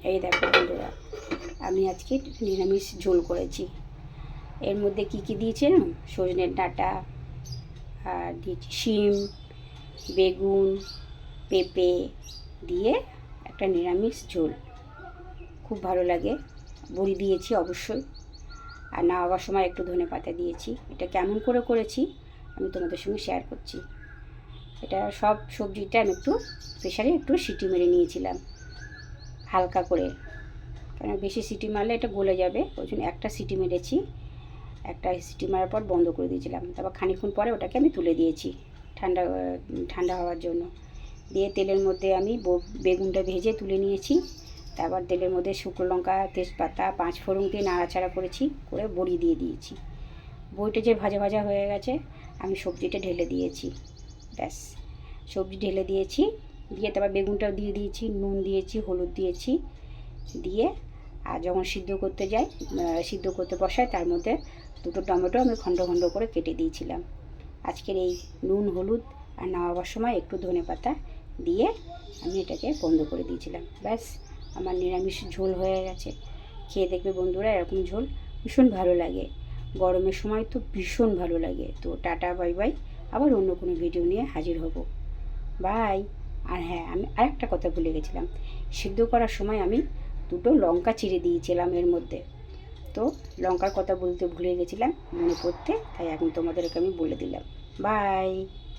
এই দেখো বন্ধুরা, আমি আজকে নিরামিষ ঝোল করেছি। এর মধ্যে কি কি দিয়েছি না, সজনের ডাঁটা আর দিয়েছি শিম, বেগুন, পেঁপে দিয়ে একটা নিরামিষ ঝোল। খুব ভালো লাগে। বড়ি দিয়েছি অবশ্যই, আর নামাবার সময় একটু ধনেপাতা দিয়েছি। এটা কেমন করে করেছি আমি তোমাদের সঙ্গে শেয়ার করছি। এটা সব সবজিটা আমি একটু প্রেশারে একটু সিটি মেরে নিয়েছিলাম হালকা করে, কারণ বেশি সিটি মারলে এটা গলে যাবে। ওই জন্য একটা সিটি মেরেছি। একটা সিটি মারার পর বন্ধ করে দিয়েছিলাম। তারপর খানিকক্ষণ পরে ওটাকে আমি তুলে দিয়েছি ঠান্ডা ঠান্ডা হওয়ার জন্য। দিয়ে তেলের মধ্যে আমি বেগুনটা ভেজে তুলে নিয়েছি। তারপর তেলের মধ্যে শুকনো লঙ্কা, তেজপাতা, 5 ফোড়ন দিয়ে নাড়াচাড়া করেছি, করে বড়ি দিয়ে দিয়েছি। বড়িটা যে ভাজা ভাজা হয়ে গেছে, আমি সবজিটা ঢেলে দিয়েছি। ব্যাস, সবজি ঢেলে দিয়েছি। দিয়ে তারপর বেগুনটাও দিয়ে দিয়েছি, নুন দিয়েছি, হলুদ দিয়েছি। দিয়ে আর যখন সিদ্ধ করতে বসায়, তার মধ্যে 2টো টমেটো আমি খণ্ড খণ্ড করে কেটে দিয়েছিলাম। আজকের এই নুন, হলুদ আর নামাবার সময় একটু ধনেপাতা দিয়ে আমি এটাকে বন্ধ করে দিয়েছিলাম। ব্যাস, আমার নিরামিষ ঝোল হয়ে গেছে। খেয়ে দেখবে বন্ধুরা, এরকম ঝোল ভীষণ ভালো লাগে। গরমের সময় তো ভীষণ ভালো লাগে। তো টাটা, বাই বাই। আবার অন্য কোনো ভিডিও নিয়ে হাজির হব। বাই। আর হ্যাঁ, আমি আরেকটা কথা ভুলে গেছিলাম। সিদ্ধ করার সময় আমি 2টো লঙ্কা চিড়ে দিয়েছিলাম এর মধ্যে। তো লঙ্কার কথা বলতে ভুলে গেছিলাম, মনে পড়তে, তাই এখন তোমাদেরকে আমি বলে দিলাম। বাই।